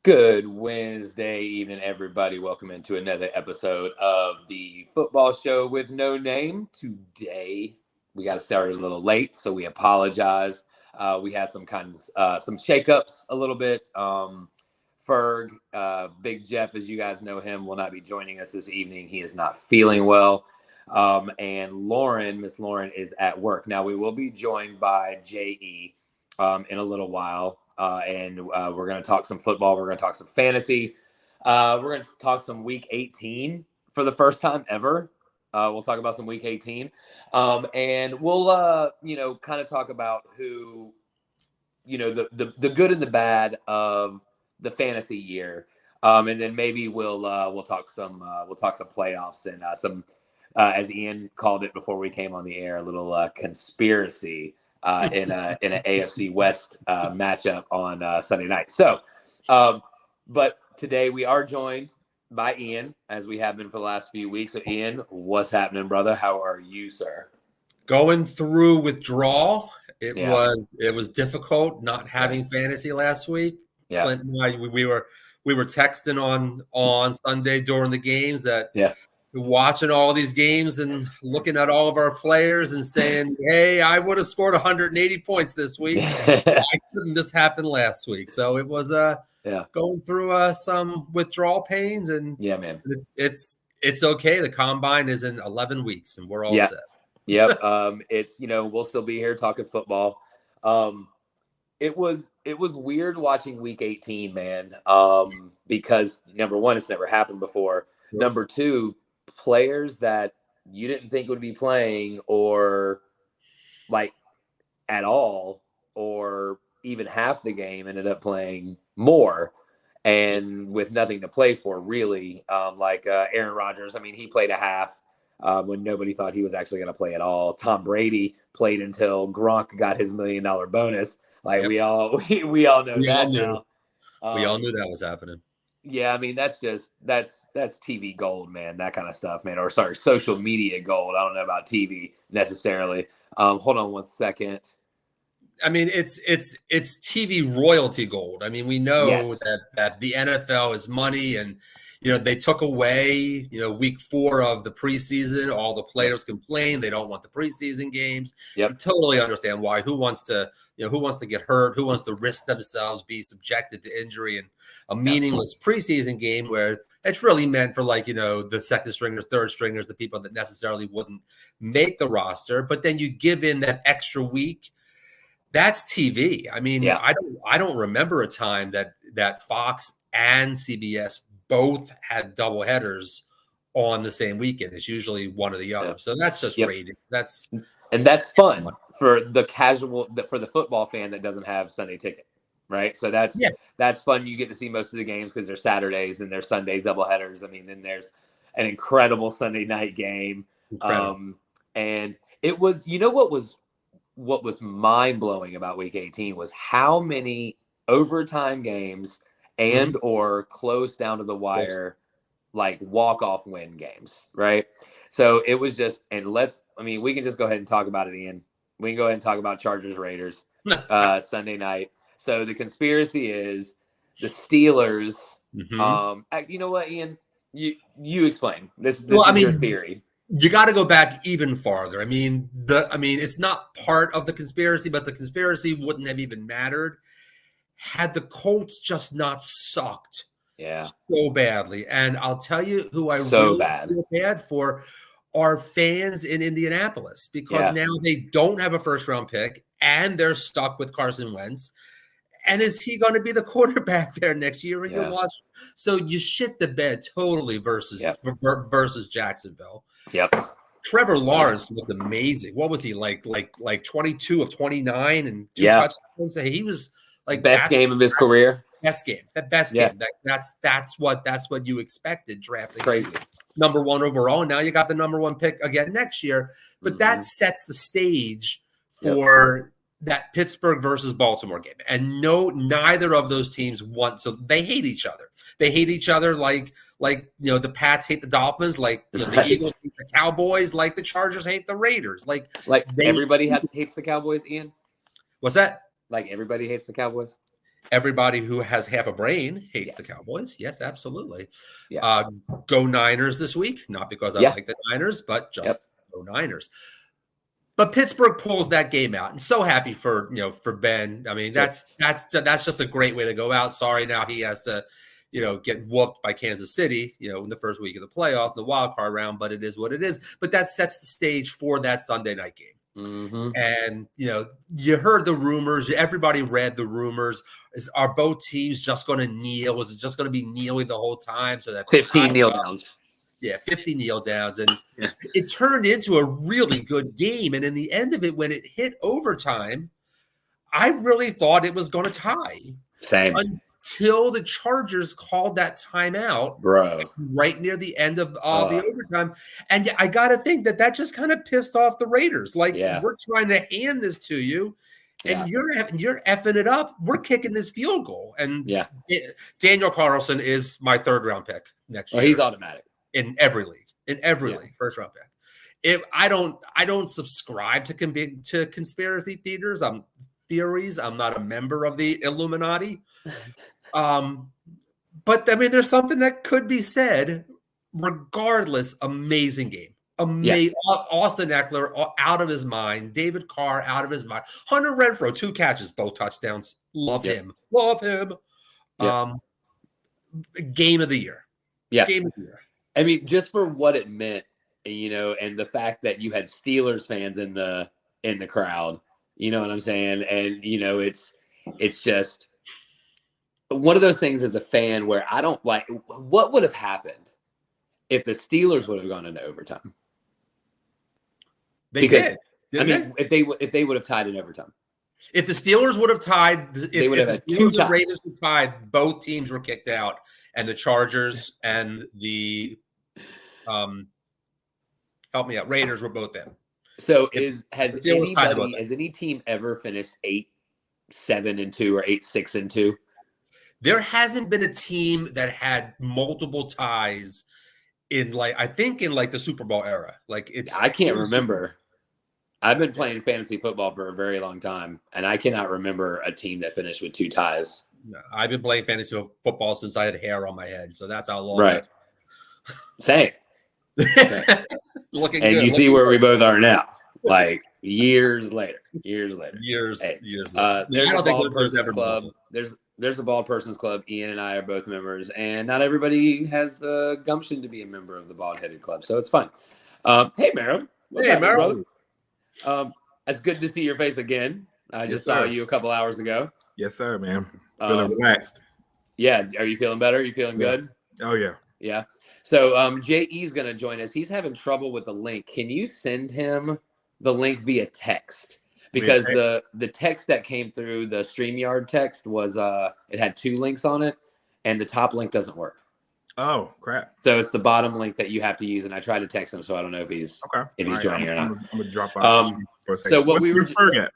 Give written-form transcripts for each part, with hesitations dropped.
Good Wednesday evening, everybody. Welcome into another episode of the football show with no name. Today, we got to start a little late, so we apologize. We had some shakeups a little bit. Ferg, Big Jeff, as you guys know him, will not be joining us this evening. He is not feeling well. And Miss Lauren, is at work. Now, we will be joined by J.E. In a little while. And we're going to talk some football. We're going to talk some fantasy. We're going to talk some Week 18 for the first time ever. We'll talk about some Week 18. And we'll, kind of talk about who, the good and the bad of the fantasy year. And then maybe we'll talk some playoffs and some, as Ian called it before we came on the air, a little conspiracy. In an AFC West matchup on Sunday night. So, but today we are joined by Ian, as we have been for the last few weeks. So, Ian, what's happening, brother? How are you, sir? Going through withdrawal. It was difficult not having fantasy last week. Yeah. Clint and I, we were texting on Sunday during the games that watching all these games and looking at all of our players and saying, hey, I would have scored 180 points this week. Why couldn't this happen last week? So it was going through some withdrawal pains, and man, it's okay. The combine is in 11 weeks and we're all set. Yep. It's, we'll still be here talking football. It was weird watching Week 18, man. Because number one, it's never happened before. Sure. Number two, players that you didn't think would be playing or like at all or even half the game ended up playing more and with nothing to play for, really. Like Aaron Rodgers, I mean, he played a half when nobody thought he was actually going to play at all. Tom Brady played until Gronk got his $1 million bonus. Like we all know that now. We all knew that was happening. Yeah, I mean, that's TV gold, man, that kind of stuff, man. Or sorry, social media gold. I don't know about TV necessarily. Hold on one second. I mean, it's TV royalty gold. I mean, we know that the NFL is money, and they took away week 4 of the preseason. All the players complain they don't want the preseason games. Yep. I totally understand why. Who wants to get hurt? Who wants to risk themselves, be subjected to injury in a meaningless preseason game where it's really meant for the second stringers, third stringers, the people that necessarily wouldn't make the roster. But then you give in that extra week. That's TV. I mean, I don't remember a time that Fox and CBS both had double headers on the same weekend. It's usually one or the other. So that's just rating. That's fun for the football fan that doesn't have Sunday ticket, right? So that's fun. You get to see most of the games because they're Saturdays and they're Sundays double headers. I mean, then there's an incredible Sunday night game. And it was, what was mind-blowing about Week 18 was how many overtime games and or close down to the wire, like walk-off win games, right? So it was just, and we can just go ahead and talk about it, Ian. We can go ahead and talk about Chargers-Raiders Sunday night. So the conspiracy is the Steelers. You know what, Ian? You explain. This is your theory. You got to go back even farther. I mean, it's not part of the conspiracy, but the conspiracy wouldn't have even mattered had the Colts just not sucked so badly. And I'll tell you who I feel bad for are fans in Indianapolis, because now they don't have a first-round pick and they're stuck with Carson Wentz. And is he going to be the quarterback there next year? You watch. So you shit the bed totally versus Jacksonville. Yep. Trevor Lawrence looked amazing. What was he like 22 of 29 and 2 touchdowns? He was like best game of his career. Best game. That's what you expected drafting. Crazy. Number 1 overall. And now you got the number 1 pick again next year. But that sets the stage for that Pittsburgh versus Baltimore game. And neither of those teams want, so they hate each other. They hate each other like the Pats hate the Dolphins, the Eagles hate the Cowboys, like the Chargers hate the Raiders. Like everybody hates the Cowboys, Ian? What's that? Like everybody hates the Cowboys? everybody who has half a brain hates the Cowboys. Yes, absolutely. Yeah. Go Niners this week. Not because I like the Niners, but just go Niners. But Pittsburgh pulls that game out, and so happy for Ben. I mean, that's just a great way to go out. Sorry, now he has to, get whooped by Kansas City, in the first week of the playoffs, in the wild card round. But it is what it is. But that sets the stage for that Sunday night game. Mm-hmm. And you heard the rumors. Everybody read the rumors. Are both teams just going to kneel? Was it just going to be kneeling the whole time? So that 15 kneel downs. Yeah, 50 kneel downs. And it turned into a really good game. And in the end of it, when it hit overtime, I really thought it was going to tie. Same. Until the Chargers called that timeout, right near the end of the overtime. And I got to think that just kind of pissed off the Raiders. Like, we're trying to hand this to you, and you're effing it up. We're kicking this field goal. And Daniel Carlson is my third-round pick next year. He's automatic. In every league, first round pick. I don't subscribe to conspiracy theories. I'm not a member of the Illuminati. But I mean, there's something that could be said. Regardless, amazing game. Austin Eckler out of his mind. David Carr out of his mind. Hunter Renfrow 2 catches, both touchdowns. Love him. Game of the year. Game of the year. I mean, just for what it meant, and the fact that you had Steelers fans in the crowd, you know what I'm saying? And, it's just one of those things as a fan where I don't like what would have happened if the Steelers would have gone into overtime. They did. If they would have tied in overtime. If the Steelers would have tied, they would have had the Steelers and Raiders would tied, both teams were kicked out, and the Chargers and the help me out, Raiders were both in. So has any team ever finished 8-7-2 or 8-6-2? There hasn't been a team that had multiple ties in the Super Bowl era. I can't remember. I've been playing fantasy football for a very long time, and I cannot remember a team that finished with 2 ties. No, I've been playing fantasy football since I had hair on my head, so that's how long. Right. Same. Looking and good. You see where we both are now, like years later. Years later. There's a bald person's club. There's a bald person's club. Ian and I are both members, and not everybody has the gumption to be a member of the bald headed club, so it's fun. Hey, Merrill. Hey, Merrill. It's good to see your face again. I just saw you a couple hours ago. Yes, sir, man. Feeling relaxed. Yeah. Are you feeling better? Are you feeling good? Oh, yeah. Yeah. So J.E.'s going to join us. He's having trouble with the link. Can you send him the link via text? Because the text that came through the StreamYard text was it had 2 links on it, and the top link doesn't work. Oh, crap. So it's the bottom link that you have to use, and I tried to text him, so I don't know if he's joining or not. I'm going to drop out for a second. So what we were Ferg at?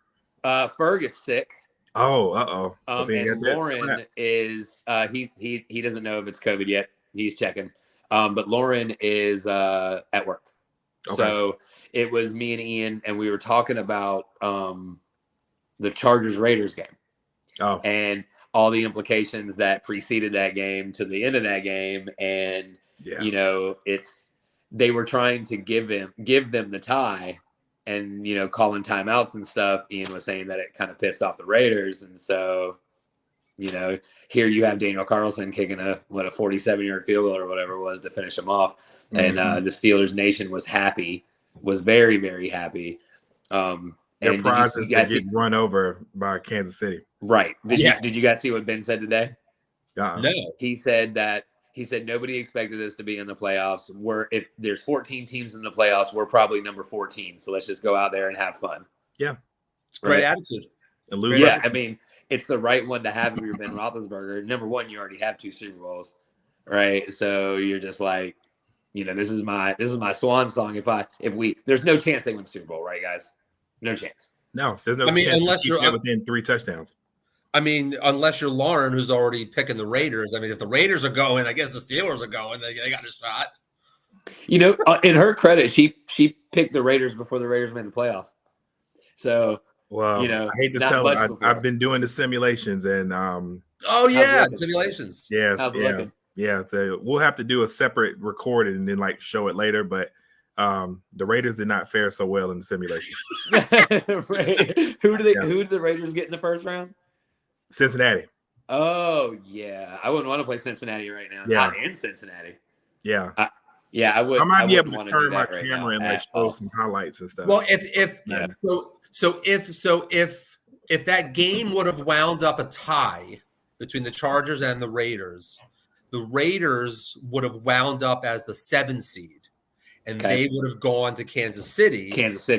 Ferg is sick. Oh, uh-oh. And Lauren is he doesn't know if it's COVID yet. He's checking. But Lauren is at work. Okay. So it was me and Ian, and we were talking about the Chargers-Raiders game. Oh. And all the implications that preceded that game to the end of that game. And, they were trying to give them the tie and, calling timeouts and stuff. Ian was saying that it kind of pissed off the Raiders. And so, here you have Daniel Carlson kicking a 47-yard field goal or whatever it was to finish them off. Mm-hmm. And the Steelers Nation was very, very happy. They're prized to get run over by Kansas City. Right. Did you guys see what Ben said today? No. He said nobody expected us to be in the playoffs. If there's 14 teams in the playoffs, we're probably number 14. So let's just go out there and have fun. Yeah. It's a great attitude. Yeah, I mean, it's the right one to have if you're Ben Roethlisberger. Number one, you already have 2 Super Bowls, right? So you're just like, this is my swan song. There's no chance they win the Super Bowl, right, guys? No chance. No, there's no chance unless you're within 3 touchdowns. I mean, unless you're Lauren, who's already picking the Raiders. I mean, if the Raiders are going, I guess the Steelers are going. They got a shot. In her credit, she picked the Raiders before the Raiders made the playoffs. So Well, I hate to tell you, I've been doing the simulations and simulations. Yes, yeah. So we'll have to do a separate recording and then like show it later. But the Raiders did not fare so well in the simulation. Who did the Raiders get in the first round? Cincinnati. Oh yeah, I wouldn't want to play Cincinnati right now. Yeah. Not in Cincinnati. Yeah. I would. I might be able to turn my camera and like show some highlights and stuff. Well, if that game would have wound up a tie between the Chargers and the Raiders would have wound up as the 7 seed, and they would have gone to Kansas City.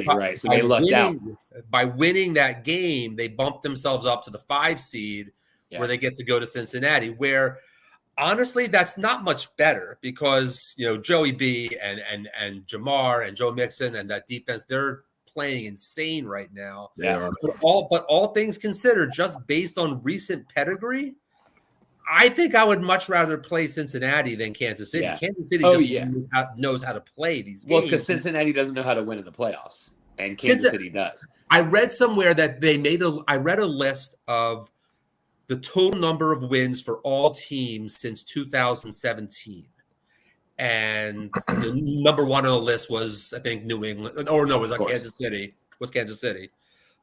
Right? So they lucked out. By winning that game, they bumped themselves up to the 5 seed, where they get to go to Cincinnati, where honestly, that's not much better because, Joey B and Jamar and Joe Mixon and that defense, they're playing insane right now. Yeah. But all things considered, just based on recent pedigree, I think I would much rather play Cincinnati than Kansas City. Yeah. Kansas City knows how to play these games. Well, because Cincinnati doesn't know how to win in the playoffs, and Kansas City does. I read somewhere that I read a list of the total number of wins for all teams since 2017. And the number one on the list was, I think, New England. Or no, it was Kansas City.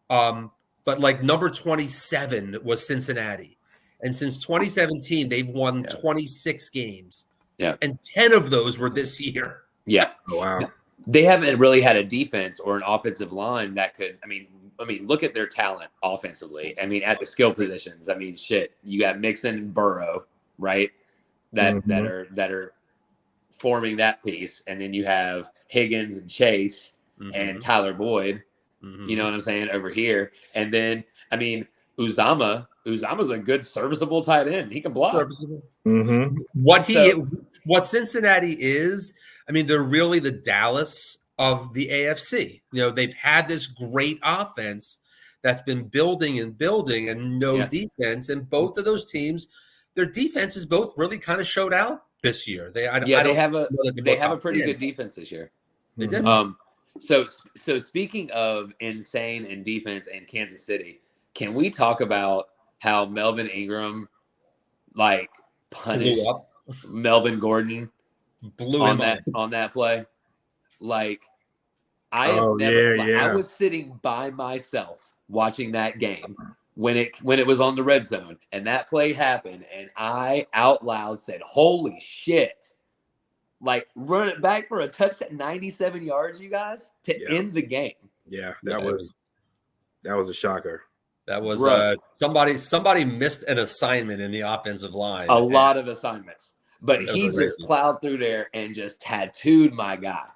But like number 27 was Cincinnati. And since 2017, they've won 26 games. Yeah. And 10 of those were this year. Yeah. Oh, wow. They haven't really had a defense or an offensive line that could, I mean, look at their talent offensively. I mean, at the skill positions. I mean, shit. You got Mixon and Burrow, right? That are forming that piece, and then you have Higgins and Chase and Tyler Boyd. You know what I'm saying, over here. And then, I mean, Uzama's a good serviceable tight end. He can block. What Cincinnati is, I mean, they're really the Dallas of the AFC. They've had this great offense that's been building and defense. And both of those teams, their defenses both really kind of showed out this year. They have a pretty good defense this year. They did. So speaking of insane in defense in Kansas City, can we talk about how Melvin Ingram punished Melvin Gordon on that play? I was sitting by myself watching that game when it was on the red zone and that play happened, and I out loud said, "Holy shit." Run it back for a touchdown, 97 yards, you guys, to end the game. Yeah, that was a shocker. That was somebody missed an assignment in the offensive line. A lot of assignments. But he just plowed through there and just tattooed my guy.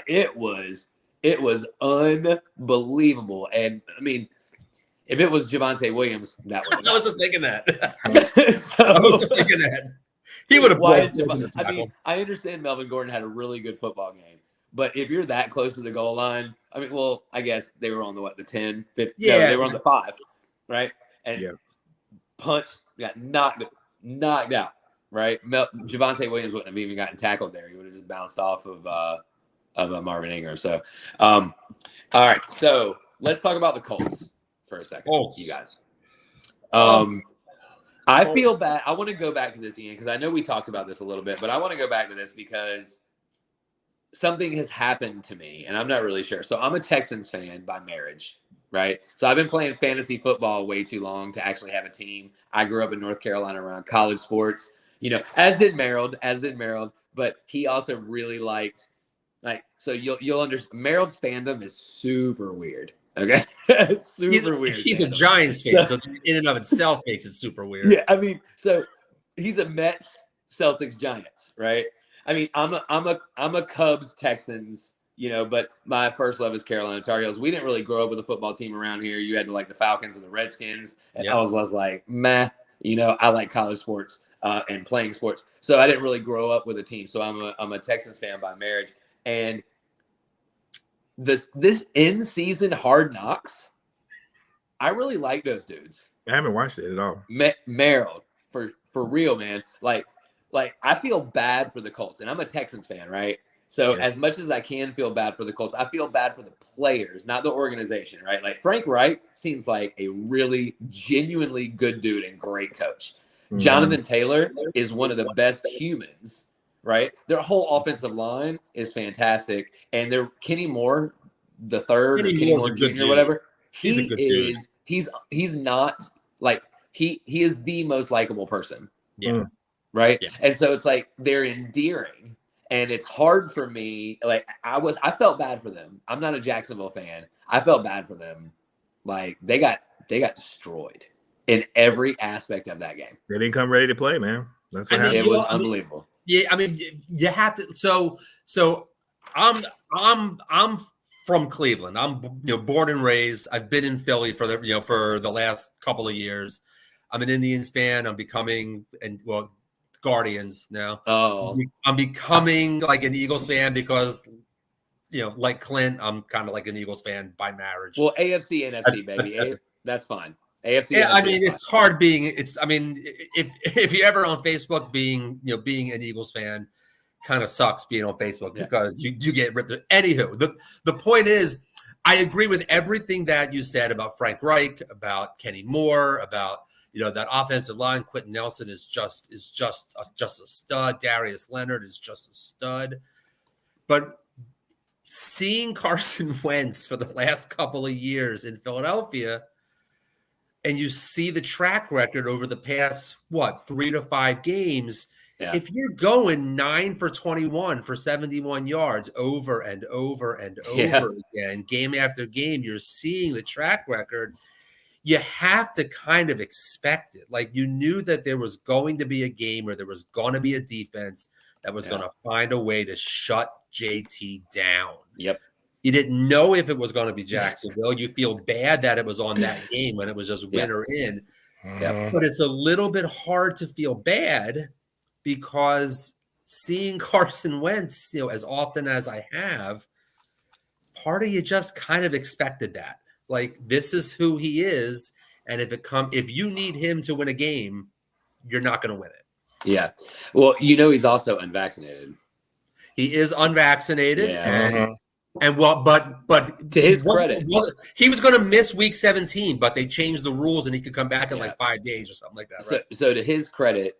It was unbelievable. And I mean, if it was Javonte Williams, that would I was just thinking that. I was just thinking that. He would have I understand Melvin Gordon had a really good football game. But if you're that close to the goal line, I mean, well, I guess they were on the 10, 15. Yeah, no, they were on the 5, right? And punched, got knocked out, right? Javonte Williams wouldn't have even gotten tackled there. He would have just bounced off of Marvin Ingram. So, all right. So let's talk about the Colts for a second, you guys. I feel bad. I want to go back to this, Ian, because I know we talked about this a little bit, but I want to go back to this because something has happened to me, and I'm not really sure. So I'm a Texans fan by marriage, right? So I've been playing fantasy football way too long to actually have a team. I grew up in North Carolina around college sports, as did Merrill, but he also really liked, so you'll understand. Merrill's fandom is super weird. Okay. Super weird. He's a Giants fan, so in and of itself makes it super weird. Yeah, I mean, so he's a Mets, Celtics, Giants, right? I mean, I'm a Cubs, Texans, but my first love is Carolina Tar Heels. We didn't really grow up with a football team around here. You had to like the Falcons and the Redskins, and I was like, meh. I like college sports and playing sports, so I didn't really grow up with a team. So I'm a Texans fan by marriage, and this in-season Hard Knocks, I really like those dudes. I haven't watched it at all. Merrill, for real, man. Like I feel bad for the Colts, and I'm a Texans fan, right? So as much as I can feel bad for the Colts, I feel bad for the players, not the organization, right? Like Frank Reich seems like a really genuinely good dude and great coach. Jonathan Taylor is one of the best humans, right? Their whole offensive line is fantastic. And they're Kenny Moore, the third, Kenny Moore Jr., whatever. He's a good dude. He's not like he is the most likable person. Yeah. Right. Yeah. And so it's like they're endearing. And it's hard for me. Like I felt bad for them. I'm not a Jacksonville fan. I felt bad for them. Like they got destroyed in every aspect of that game. They didn't come ready to play, man. That's what happened. It was unbelievable. Yeah, I mean, you have to. So I'm from Cleveland. I'm born and raised. I've been in Philly for the last couple of years. I'm an Indians fan. I'm becoming Guardians now. Oh, I'm becoming like an Eagles fan because, like Clint, I'm kind of like an Eagles fan by marriage. Well, AFC, NFC, baby. That's fine. AFC. Yeah, NFC, I mean, it's hard being. I mean, if you're ever on Facebook, being an Eagles fan, kind of sucks being on Facebook because you get ripped. Anywho, the point is, I agree with everything that you said about Frank Reich, about Kenny Moore, about that offensive line. Quentin Nelson is just a stud. Darius Leonard is just a stud. But seeing Carson Wentz for the last couple of years in Philadelphia, and you see the track record over the past 3 to 5 games. Yeah. If you're going 9 for 21 for 71 yards over and over and over again, game after game, you're seeing the track record. You have to kind of expect it. Like you knew that there was going to be a game where there was going to be a defense that was going to find a way to shut JT down. Yep. You didn't know if it was going to be Jacksonville. You feel bad that it was on that game when it was just win or in. Yep. But it's a little bit hard to feel bad because seeing Carson Wentz, as often as I have, part of you just kind of expected that. Like this is who he is, and if you need him to win a game, you're not going to win it. Yeah. Well, he's also unvaccinated. He is unvaccinated, yeah. but to his credit, he was going to miss week 17, but they changed the rules and he could come back in like 5 days or something like that. Right? So to his credit,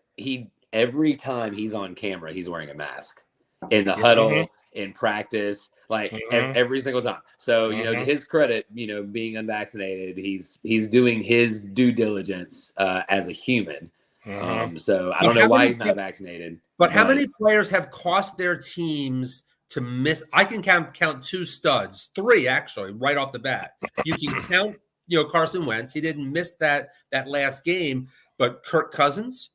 every time he's on camera, he's wearing a mask in the huddle, in practice, like every single time. So, to his credit, being unvaccinated, he's doing his due diligence as a human. So I don't know why he's not vaccinated. But how many players have cost their teams to miss? I can count 2 studs, 3 actually, right off the bat. You can count, Carson Wentz. He didn't miss that last game, but Kirk Cousins,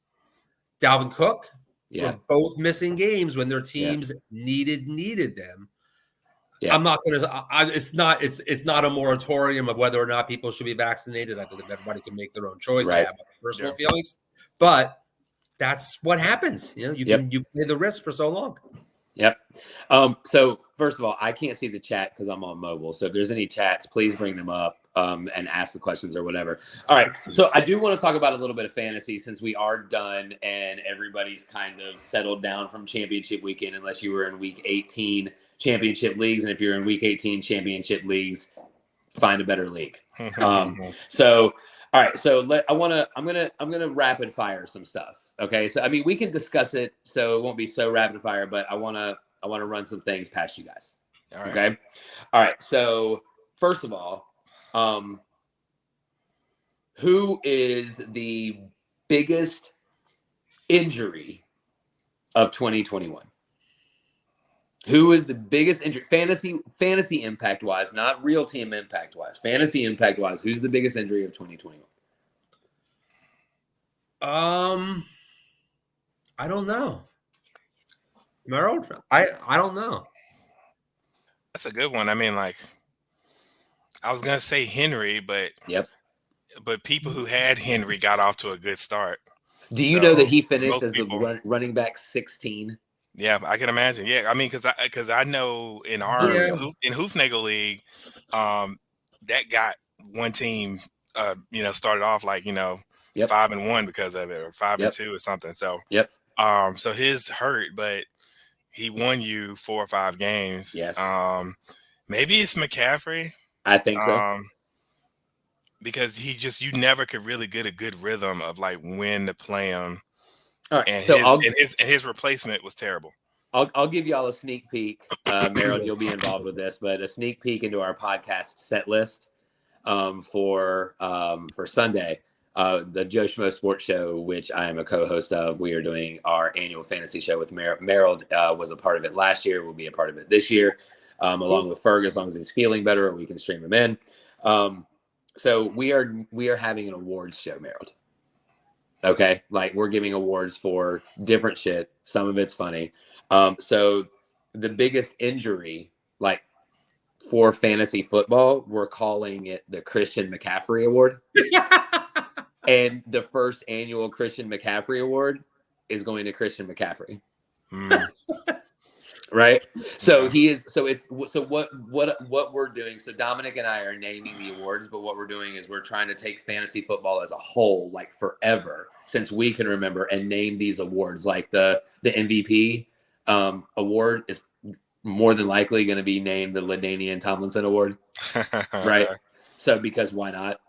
Dalvin Cook, were both missing games when their teams needed them. Yeah. I'm not going to. It's not a moratorium of whether or not people should be vaccinated. I believe everybody can make their own choice. I have personal feelings, but that's what happens. You pay the risk for so long. Yep. So first of all, I can't see the chat because I'm on mobile. So if there's any chats, please bring them up and ask the questions or whatever. All right. So I do want to talk about a little bit of fantasy since we are done and everybody's kind of settled down from championship weekend, unless you were in week 18 championship leagues. And if you're in week 18 championship leagues, find a better league. So, all right. So I'm going to rapid fire some stuff. Okay. So, I mean, we can discuss it so it won't be so rapid fire, but I want to run some things past you guys. All right. Okay. All right. So first of all, who is the biggest injury of 2021? Who is the biggest injury? Fantasy impact wise, not real team impact wise. Fantasy impact wise, who's the biggest injury of 2021? I don't know. Merrill? I don't know. That's a good one. I mean, like, I was gonna say Henry, but but people who had Henry got off to a good start. Do you know that he finished as the running back 16? Yeah, I can imagine. Yeah, I mean, because I know in our in Hoofnagel League, that got one team, started off like 5-1 because of it, or 5-2 or something. So so his hurt, but he won you 4 or 5 games. Yes. Maybe it's McCaffrey. I think so. Because you never could really get a good rhythm of like when to play him. All right. And So his replacement was terrible. I'll give y'all a sneak peek. Meryl, you'll be involved with this, but a sneak peek into our podcast set list for Sunday. The Joe Schmo Sports Show, which I am a co-host of. We are doing our annual fantasy show with Meryl. Was a part of it last year. Will be a part of it this year, along with Ferg, as long as he's feeling better, or we can stream him in. So we are having an awards show, Meryl. Okay, like we're giving awards for different shit. Some of it's funny. So the biggest injury, like for fantasy football, we're calling it the Christian McCaffrey Award. And the first annual Christian McCaffrey Award is going to Christian McCaffrey. Right? So he is what we're doing. So Dominic and I are naming the awards, but what we're doing is we're trying to take fantasy football as a whole, like forever, since we can remember, and name these awards. Like the MVP award is more than likely going to be named the LaDainian Tomlinson Award. Right? So because why not?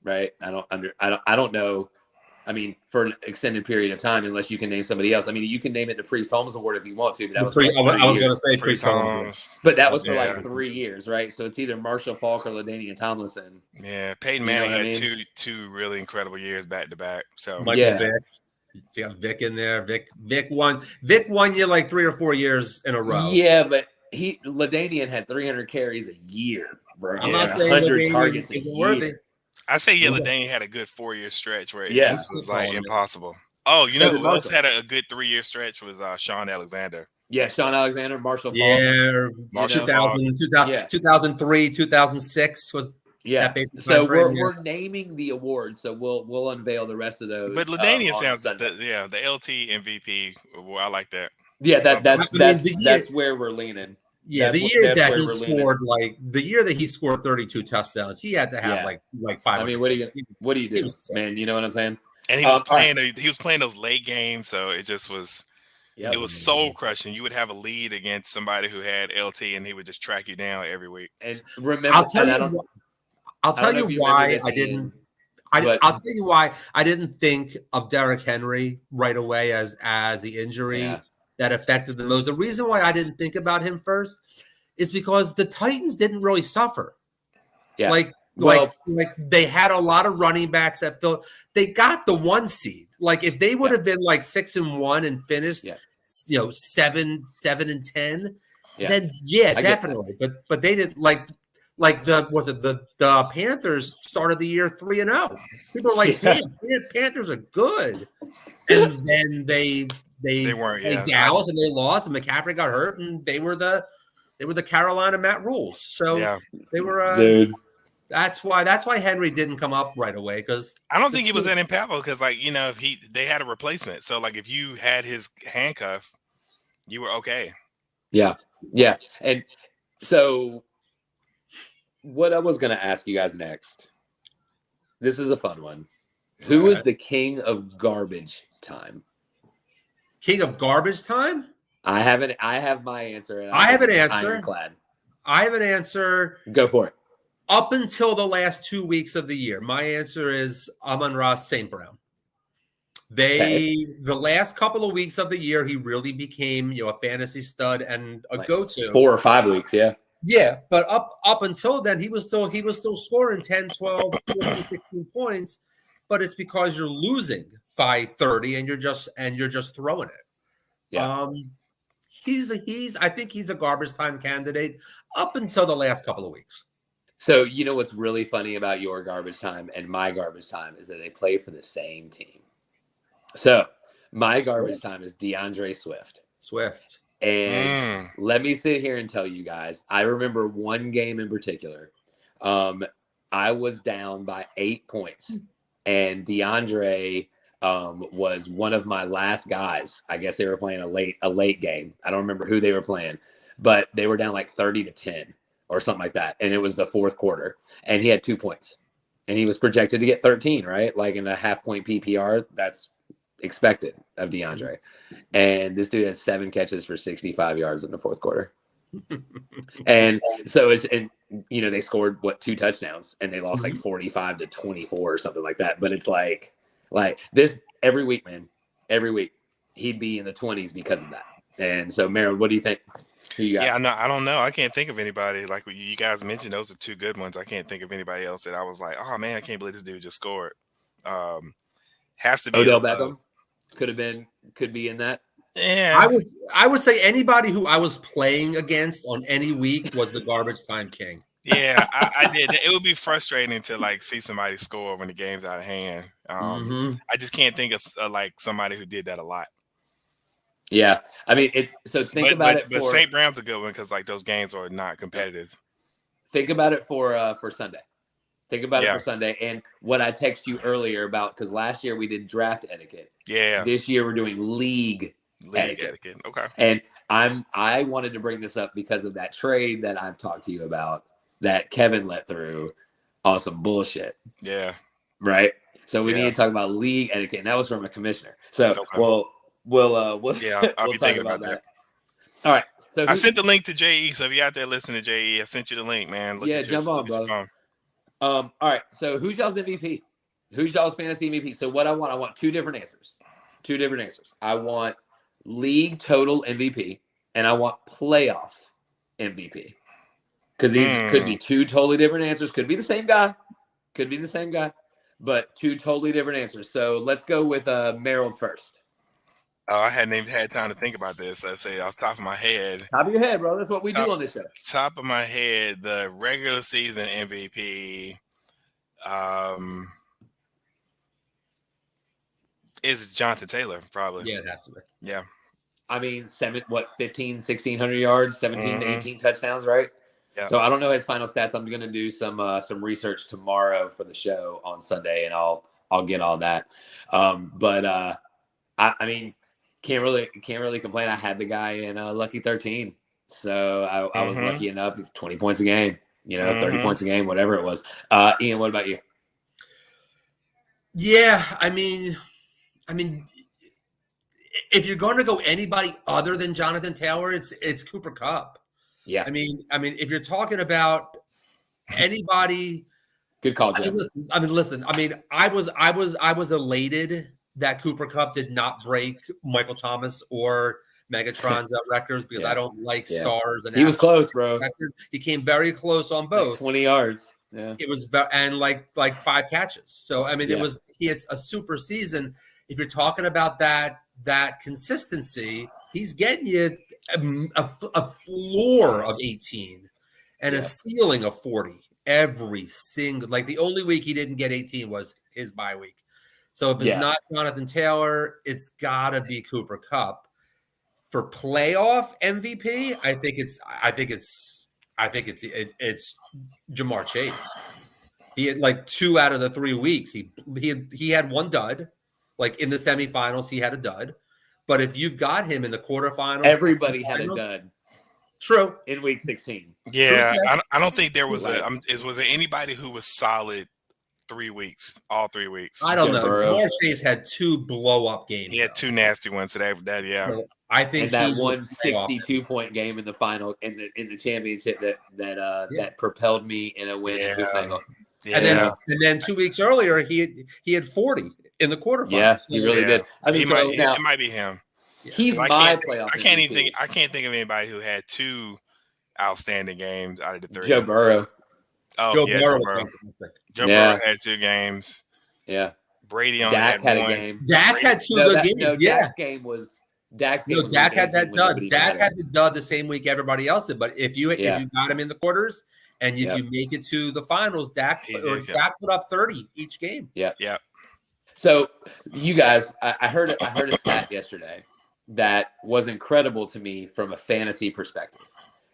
Right? I don't know. I mean, for an extended period of time, unless you can name somebody else. I mean, you can name it the Priest Holmes Award if you want to, but that was I was going to say Priest Holmes, but that was for like 3 years, right? So it's either Marshall Faulk or LaDainian Tomlinson. Yeah, Peyton Manning had two really incredible years back to back. So Michael Vick, you got Vick in there. Vick won you like 3 or 4 years in a row. Yeah, but LaDainian had 300 carries a year, bro. I'm not saying 100 targets a worthy. year. I say LaDainian had a good 4-year stretch where it just was like impossible. Oh, you know who else had a good 3-year stretch was Sean Alexander. Yeah, Sean Alexander, Marshall Faulk. Yeah, 2003, 2006 was that basically. So we're naming the awards, so we'll unveil the rest of those. But LaDainian sounds the LT MVP. Well, I like that. Yeah, that's where we're leaning. Yeah, the year that he scored 32 touchdowns, he had to have like 5. I mean, what do you do, man? You know what I'm saying? And he was playing those late games, so it just was. Yep. It was soul crushing. You would have a lead against somebody who had LT, and he would just track you down every week. And remember, I'll tell you why I didn't. I'll tell you why I didn't think of Derrick Henry right away as the injury that affected the most. The reason why I didn't think about him first is because the Titans didn't really suffer. Yeah. Like they had a lot of running backs that they got the 1 seed. Like if they would have been like 6-1 and finished, 7-10, then definitely. But they didn't like the Panthers started the year 3-0. People are like, damn, Panthers are good. And then they weren't Dallas and they lost, and McCaffrey got hurt, and they were the Carolina Matt Rules. So they were dude. That's why Henry didn't come up right away, because I don't think he was that impactful, because they had a replacement. So like if you had his handcuff, you were okay. Yeah. And so what I was going to ask you guys next, this is a fun one. Who is the king of garbage time? King of garbage time? I have my answer. And I have an answer. Ironclad. I have an answer. Go for it. Up until the last 2 weeks of the year, my answer is Amon-Ra St. Brown. The last couple of weeks of the year, he really became a fantasy stud and a go-to. 4 or 5 weeks, yeah. Yeah, but up until then, he was still scoring 10, 12, 14, 16 points, but it's because you're losing by 30 and you're just throwing it. Yeah. I think he's a garbage time candidate up until the last couple of weeks. So you know what's really funny about your garbage time and my garbage time is that they play for the same team. So my garbage time is DeAndre Swift. And let me sit here and tell you guys, I remember one game in particular. I was down by 8 points, and DeAndre was one of my last guys. I guess they were playing a late game. I don't remember who they were playing, but they were down like 30-10 or something like that. And it was the fourth quarter, and he had 2 points, and he was projected to get 13, right? Like in a half-point PPR, that's expected of DeAndre. And this dude had 7 catches for 65 yards in the fourth quarter. And so they scored 2 touchdowns and they lost like 45-24 or something like that. But it's like this every week, man. Every week he'd be in the 20s because of that. And so, Merrill, what do you think? Who you got? Yeah, no, I don't know. I can't think of anybody. Like you guys mentioned, those are 2 good ones. I can't think of anybody else that I was like, oh man, I can't believe this dude just scored. Has to be Odell Beckham. Could be in that. Yeah, I would say anybody who I was playing against on any week was the garbage time king. Yeah, I did. It would be frustrating to like see somebody score when the game's out of hand. I just can't think of like somebody who did that a lot. Yeah, I mean think about it. But St. Brown's a good one because like those games are not competitive. Think about it for Sunday. Think about it for Sunday. And what I texted you earlier about, because last year we did draft etiquette. Yeah. This year we're doing league etiquette. Okay. And I wanted to bring this up because of that trade that I've talked to you about that Kevin let through on some bullshit. Yeah. Right. So we need to talk about league etiquette, and that was from a commissioner. So we'll I'll be thinking about that. All right. So I sent the link to JE. So if you're out there listening to JE, I sent you the link, man. Jump on, brother. All right. So who's y'all's MVP? Who's y'all's fantasy MVP? So what I want 2 different answers. 2 different answers. I want league total MVP and I want playoff MVP. Because these could be 2 totally different answers. Could be the same guy. But 2 totally different answers. So let's go with Merrill first. Oh, I hadn't even had time to think about this. I say off the top of my head. Top of your head, bro. That's what we do on this show. Top of my head, the regular season MVP is Jonathan Taylor, probably. Yeah, it has to be. Yeah. I mean, 1,600 yards, 17 to 18 touchdowns, right? Yeah. So I don't know his final stats. I'm going to do some research tomorrow for the show on Sunday, and I'll get all that. But I mean, can't really complain. I had the guy in Lucky 13, so I was lucky enough. 20 points a game, 30 points a game, whatever it was. Ian, what about you? Yeah, I mean, if you're going to go anybody other than Jonathan Taylor, it's Cooper Kupp. Yeah, I mean, if you're talking about anybody, good call, Jeff. Listen. I was elated that Cooper Kupp did not break Michael Thomas or Megatron's records because I don't like stars. And he was close, bro. He came very close on both. Like 20 yards. Yeah, it was and like 5 catches. So I mean, he had a super season. If you're talking about that consistency, he's getting you a floor of 18 and a ceiling of 40 every single. Like the only week he didn't get 18 was his bye week. So if it's not Jonathan Taylor, it's got to be Cooper Kupp. For playoff MVP, I think it's Jamar Chase. He had like 2 out of the 3 weeks. He had 1 dud. Like in the semifinals, he had a dud. But if you've got him in the quarterfinals, everybody had a dud. True. In week 16. Yeah, I don't think there was was there anybody who was solid 3 weeks, all 3 weeks? I don't know. Jamar Chase had 2 blow-up games. He had 2 nasty ones today. So I think that 162-point game in the final in the championship that propelled me in a win. Yeah. And then 2 weeks earlier, he had 40 in the quarterfinals. Yeah, he really did. I mean, it might be him. He's my playoff. I can't think of anybody who had 2 outstanding games out of the 3. Joe Burrow. Oh, Joe Burrow had 2 games. Yeah. Brady on Dak had 1 a game. Dak had 2 good games. No, Dak's game was. Dak had that dud. Dak had the dud the same week everybody else did. But if you got him in the quarters and if you make it to the finals, Dak put up 30 each game. Yeah. Yeah. So you guys, I heard a stat yesterday that was incredible to me from a fantasy perspective.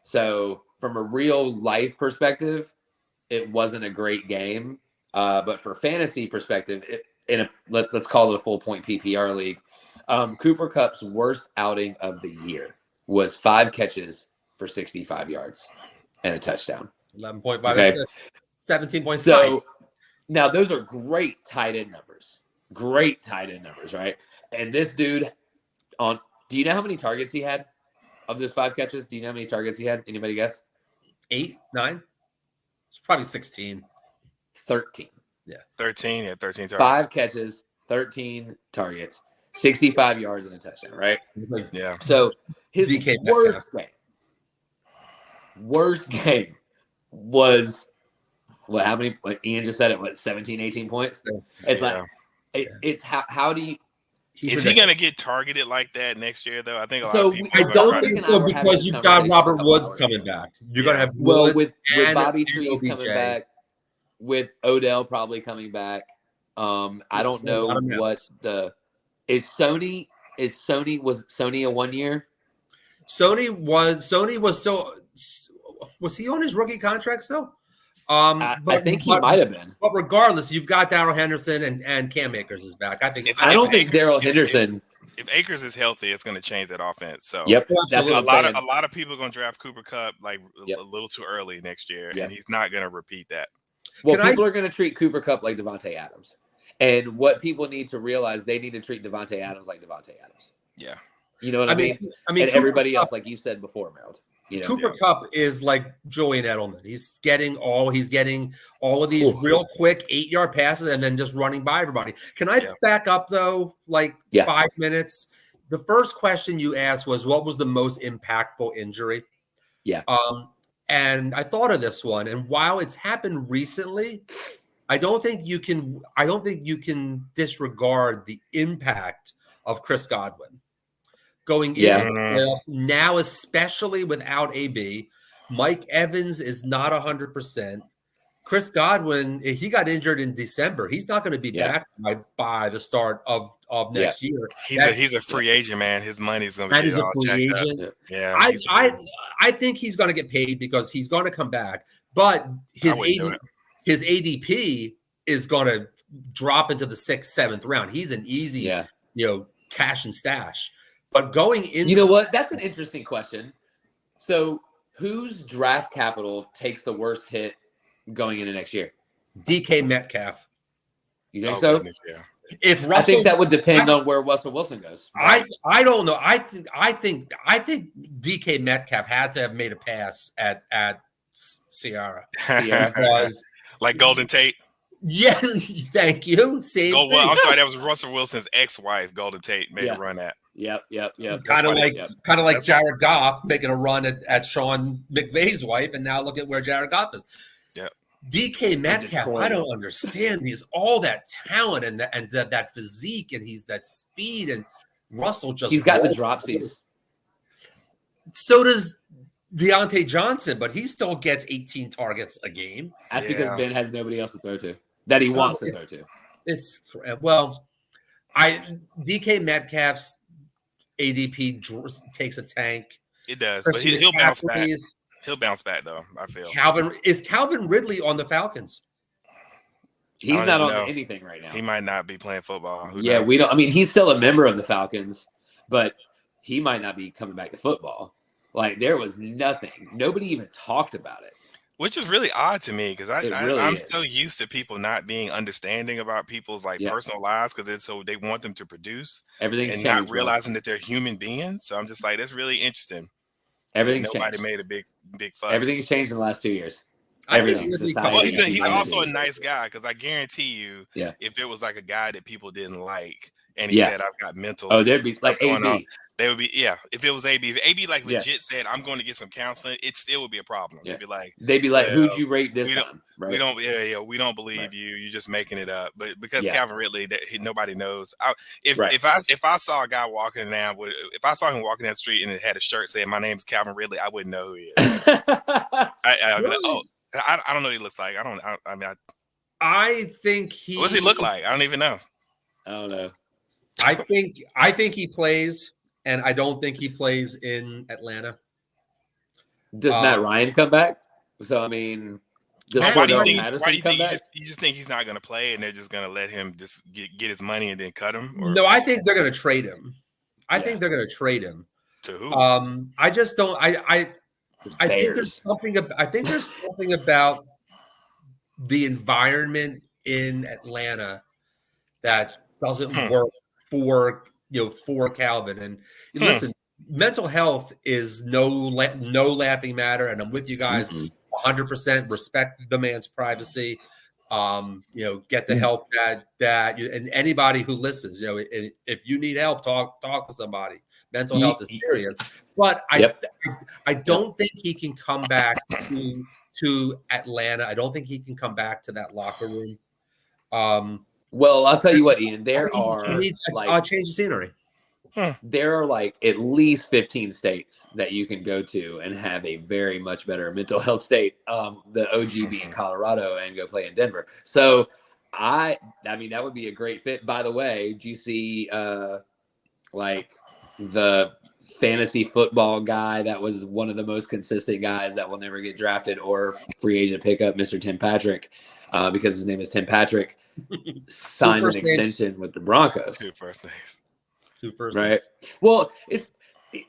So from a real life perspective, it wasn't a great game. But for fantasy perspective, let's call it a full point PPR league. Cooper Kupp's worst outing of the year was 5 catches for 65 yards and a touchdown. 11.5, okay. 17.5. So now those are great tight end numbers, right? And this dude do you know how many targets he had of those 5 catches? Do you know how many targets he had? Anybody guess? 8, 9? It's probably 16. 13. Yeah. 13. Yeah, 13 targets. 5 catches, 13 targets, 65 yards and a touchdown, right? Yeah. So his DK worst game was how many? Like Ian just said it, 17, 18 points? It's it's how do you is he going to get targeted like that next year, though? I think a lot of people. I don't think so because you've got Robert Woods coming back. You're going to have Woods with Bobby Trees coming back, with Odell probably coming back. I don't know what is Sony a 1 year? Sony was still was he on his rookie contract still? I think he might have been. But regardless, you've got Darrell Henderson and Cam Akers is back. I don't think Darrell Henderson. If Akers is healthy, it's going to change that offense. So that's a lot of people are going to draft Cooper Kupp like a little too early next year, and he's not going to repeat that. Well, people are going to treat Cooper Kupp like Devontae Adams, and what people need to realize, they need to treat Devontae Adams like Devontae Adams. Yeah, you know what I mean. And Cooper everybody else, like you said before, Merrill. Cooper Kupp is like Julian Edelman. He's getting all of these real quick 8-yard passes and then just running by everybody. Can I back up though, 5 minutes? The first question you asked was, what was the most impactful injury? Yeah. And I thought of this one, and while it's happened recently, I don't think you can disregard the impact of Chris Godwin. Going into the playoffs now, especially without AB, Mike Evans is not 100%. Chris Godwin, he got injured in December. He's not going to be back by the start of next year. He's a free agent, man. His money's going to be all jacked up. Yeah, I think he's going to get paid because he's going to come back, but his ADP is going to drop into the 6th, 7th round. He's an easy, cash and stash. But going into, you know what? That's an interesting question. So, whose draft capital takes the worst hit going into next year? DK Metcalf. You think so? Goodness, yeah. If Russell, I think that would depend on where Russell Wilson goes. Right? I don't know. I think DK Metcalf had to have made a pass at Ciara because like Golden Tate. Yeah, thank you. I'm sorry, that was Russell Wilson's ex-wife, Golden Tate, made a run at. Yep. Kind of like Jared Goff making a run at Sean McVay's wife, and now look at where Jared Goff is. Yep. DK Metcalf, I don't understand. He's all that talent and that physique, and he's that speed, and Russell he's got the dropsies. So does Deontay Johnson, but he still gets 18 targets a game. That's because Ben has nobody else to throw to that he wants to throw to. DK Metcalf's ADP takes a tank. It does, but he'll bounce back. He'll bounce back though. I feel. Calvin Ridley on the Falcons? He's not on anything right now. He might not be playing football. We don't. I mean, he's still a member of the Falcons, but he might not be coming back to football. Like, there was nothing. Nobody even talked about it. Which is really odd to me because I'm so used to people not being understanding about people's personal lives because they want them to produce everything and not realizing that they're human beings. So I'm just like, that's really interesting. Nobody made a big fuss. Everything's changed in the last 2 years. Everything. He's also a nice guy because I guarantee you, if it was like a guy that people didn't like and he said, "I've got mental," there'd be like AB. They would be, if it was AB. If AB legit said, "I'm going to get some counseling," it still would be a problem. Yeah. They'd be like, "Who'd you rate this time?" Right? We don't believe you. You're just making it up. But because Calvin Ridley, nobody knows. If I saw a guy walking down, if I saw him walking down the street and it had a shirt saying, "My name is Calvin Ridley," I wouldn't know who he is. I'd be like, "Oh, I don't know what he looks like." I think he. What does he look like? I don't even know. I don't know. I think he plays. And I don't think he plays in Atlanta. Does Matt Ryan come back? So, I mean, why do you think you just think he's not going to play and they're just going to let him just get his money and then cut him? Or? No, I think they're going to trade him. I think they're going to trade him. To who? I just don't. I think there's something. I think there's something about the environment in Atlanta that doesn't work for for Calvin. And listen, mental health is no laughing matter, and I'm with you guys 100%. Respect the man's privacy. Get the help that and anybody who listens, if you need help, talk to somebody. Mental health is serious, but I don't think he can come back to Atlanta. I don't think he can come back to that locker room. Well, I'll tell you what, Ian. He needs change of scenery. There are like at least 15 states that you can go to and have a very much better mental health state. The OG being Colorado and go play in Denver. So I mean, that would be a great fit. By the way, do you see like the fantasy football guy that was one of the most consistent guys that will never get drafted or free agent pickup, Mr. Tim Patrick, because his name is Tim Patrick, signed an extension with the Broncos. Two first names. Right. Well, it's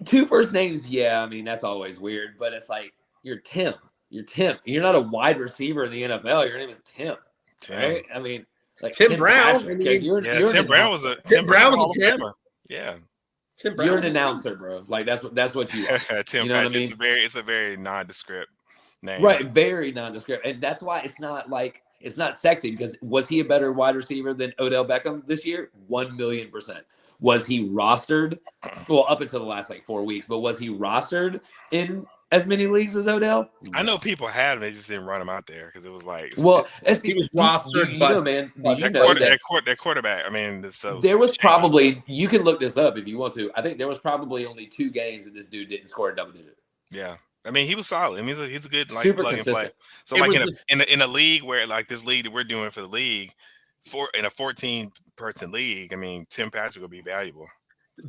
2 first names. Yeah, I mean, that's always weird, but it's like you're Tim. You're not a wide receiver in the NFL. Your name is Tim. Right? I mean, like Tim Brown. Tim Brown was a Tim. Yeah. Tim Brown. You're an announcer, bro. Like that's what you are. Tim Brown. I mean? It's a very nondescript name. Right. Very nondescript. And that's why it's not sexy, because was he a better wide receiver than Odell Beckham this year? 1,000,000%. Was he rostered? Well, up until the last 4 weeks, but was he rostered in as many leagues as Odell? I know people had him; they just didn't run him out there because it was like, he was rostered. That quarterback. I mean, so there was probably, you can look this up if you want to. I think there was probably only 2 games that this dude didn't score a double digit. Yeah. I mean, he was solid. I mean, he's a good super plug and play. So in a league where this league that we're doing for the league, in a 14-person league, I mean, Tim Patrick will be valuable.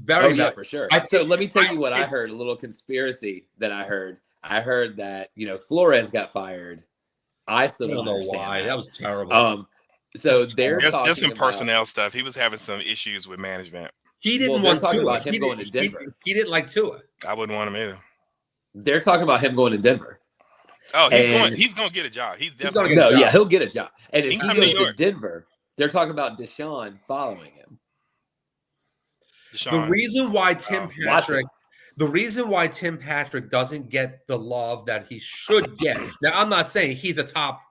Yeah, for sure. So let me tell you what I heard. A little conspiracy that I heard. I heard that Flores got fired. I still don't know why. That was terrible. So there's some personnel stuff. He was having some issues with management. He didn't want Tua. About him going to Denver. He didn't like Tua. I wouldn't want him either. They're talking about him going to Denver. Oh, he's going to get a job. He's definitely going to get a job. Yeah, he'll get a job. And if he goes to Denver, they're talking about Deshaun following him. The reason why Tim Patrick doesn't get the love that he should get. Now, I'm not saying he's a top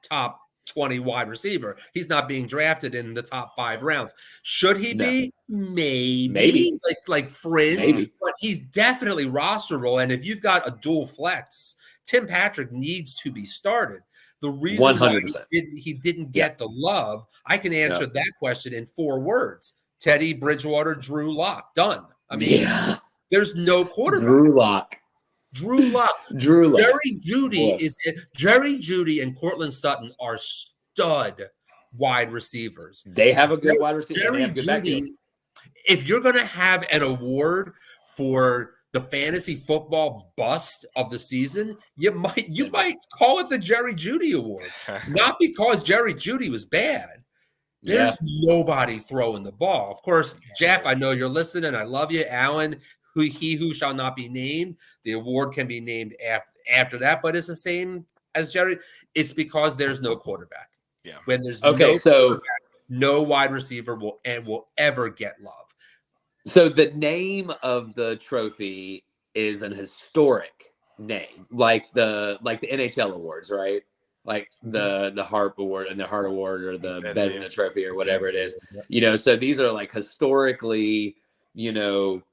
20 wide receiver. He's not being drafted in the top 5 rounds. Should he be? Maybe. Like fringe. Maybe. But he's definitely rosterable. And if you've got a dual flex, Tim Patrick needs to be started. The reason 100%. he didn't get the love, I can answer that question in 4 words. Teddy Bridgewater, Drew Lock. Done. I mean, there's no quarterback. Drew Lock. Jerry Jeudy and Cortland Sutton are stud wide receivers. They have a good wide receiver. Jerry Jeudy, if you're going to have an award for the fantasy football bust of the season, you might call it the Jerry Jeudy Award. Not because Jerry Jeudy was bad. There's nobody throwing the ball. Of course, Jeff, I know you're listening. I love you. Alan, who shall not be named. The award can be named after that, but it's the same as Jerry. It's because there's no quarterback. Yeah. When there's no wide receiver will ever get love. So the name of the trophy is an historic name, like the NHL awards, right? Like the Harp Award and the Hart Award or the Vezina Trophy or whatever it is. So these are like historically, you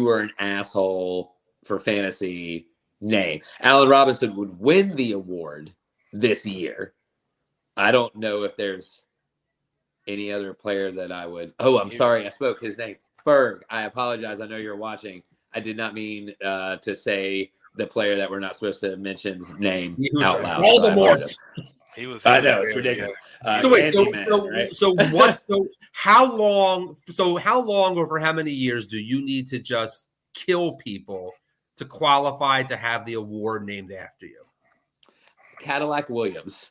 were an asshole for fantasy name. Allen Robinson would win the award this year. I don't know if there's any other player that I would. Oh, I'm sorry. I spoke his name. Ferg. I apologize. I know you're watching. I did not mean to say the player that we're not supposed to mention's name out loud. Voldemort. I know, it's ridiculous. How long or for how many years do you need to just kill people to qualify to have the award named after you? Cadillac Williams.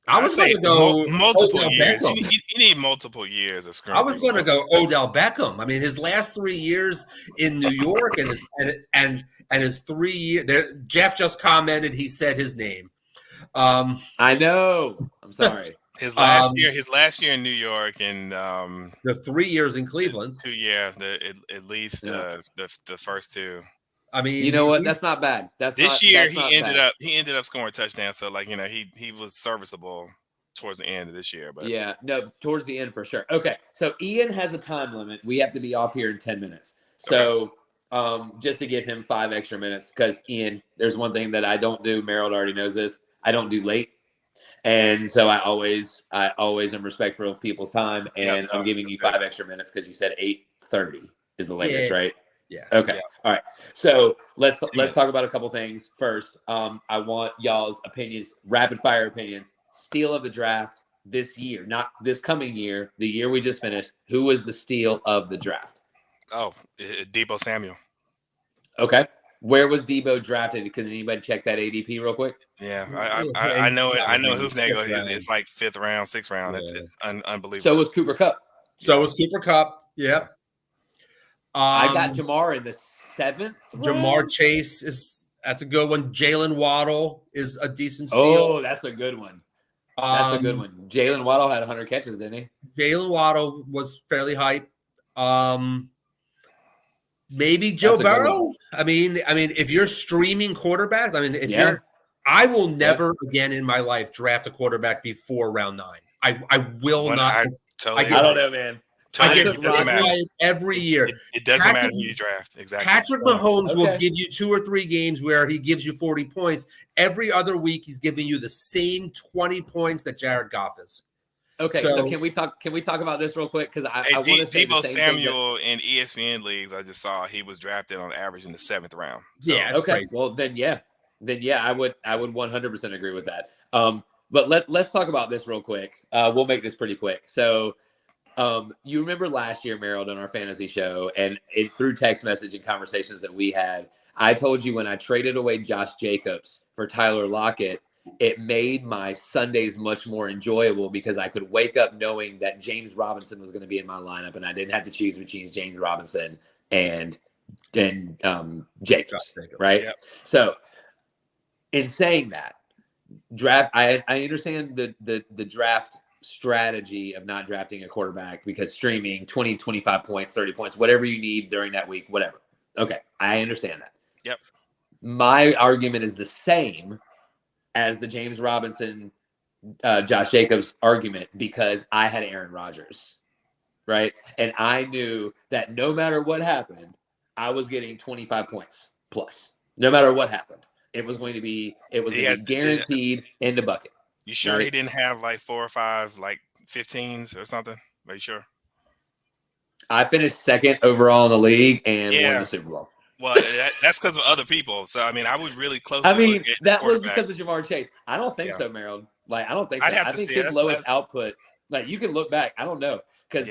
I was going to go multiple years. You need multiple years of scrum. I was going to go Odell Beckham. I mean, his last 3 years in New York and his 3 years there. Jeff just commented. He said his name. I know. I'm sorry. His last year in New York, and the 3 years in Cleveland. 2 years, at least the first two. I mean, you know what? That's not bad. He ended up scoring touchdowns. So like, he was serviceable towards the end of this year. But yeah, no, towards the end for sure. Okay, so Ian has a time limit. We have to be off here in 10 minutes. So just to give him 5 extra minutes, because Ian, there's one thing that I don't do. Merrill already knows this. I don't do late. And so I always am respectful of people's time, and I'm giving you 5 extra minutes because you said 8:30 is the latest, right? Yeah. Okay. Yeah. All right. So let's talk about a couple things first. I want y'all's opinions, rapid fire opinions. Steal of the draft this year, not this coming year, the year we just finished. Who was the steal of the draft? Oh, Deebo Samuel. Okay. Where was Deebo drafted? Can anybody check that ADP real quick? Yeah, I know it. I know Hoofnagel. It's like 5th round, 6th round. Yeah. It's unbelievable. So was Cooper Kupp. Was Cooper Kupp. Yeah. I got Jamar in the 7th round. Jamar Chase that's a good one. Jalen Waddle is a decent steal. Oh, that's a good one. That's a good one. Jalen Waddle had 100 catches, didn't he? Jalen Waddle was fairly hype. Maybe Joe Burrow. I mean, if you're streaming quarterbacks, I will never again in my life draft a quarterback before round 9. I will not. I don't know, man. It doesn't matter. Every year. It doesn't matter who you draft. Exactly. Patrick Mahomes will give you 2 or 3 games where he gives you 40 points. Every other week, he's giving you the same 20 points that Jared Goff is. Okay, so can we talk about this real quick? Because I want to say Deebo Samuel in ESPN leagues, I just saw he was drafted on average in the 7th round. So, yeah, okay. Crazy. Well, then I would 100% agree with that. But let's talk about this real quick. We'll make this pretty quick. So, you remember last year, Merrill, on our fantasy show, and through text message and conversations that we had, I told you when I traded away Josh Jacobs for Tyler Lockett, it made my Sundays much more enjoyable because I could wake up knowing that James Robinson was going to be in my lineup, and I didn't have to choose between James Robinson and Jacobs, right? Yep. So, in saying that, I understand the draft strategy of not drafting a quarterback because streaming 20, 25 points, 30 points, whatever you need during that week, whatever. Okay, I understand that. Yep. My argument is the same as the James Robinson, Josh Jacobs argument because I had Aaron Rodgers, right? And I knew that no matter what happened, I was getting 25 points plus. No matter what happened, it was going to be guaranteed in the bucket. You sure he didn't have like 4 or 5 like 15s or something? Are you sure? I finished 2nd overall in the league and won the Super Bowl. Well, that's because of other people. So, I mean, I would really closely look at that was because of Jamar Chase. I don't think so, Merrill. Like, I don't think so. I think his lowest output, like, you can look back. I don't know. Because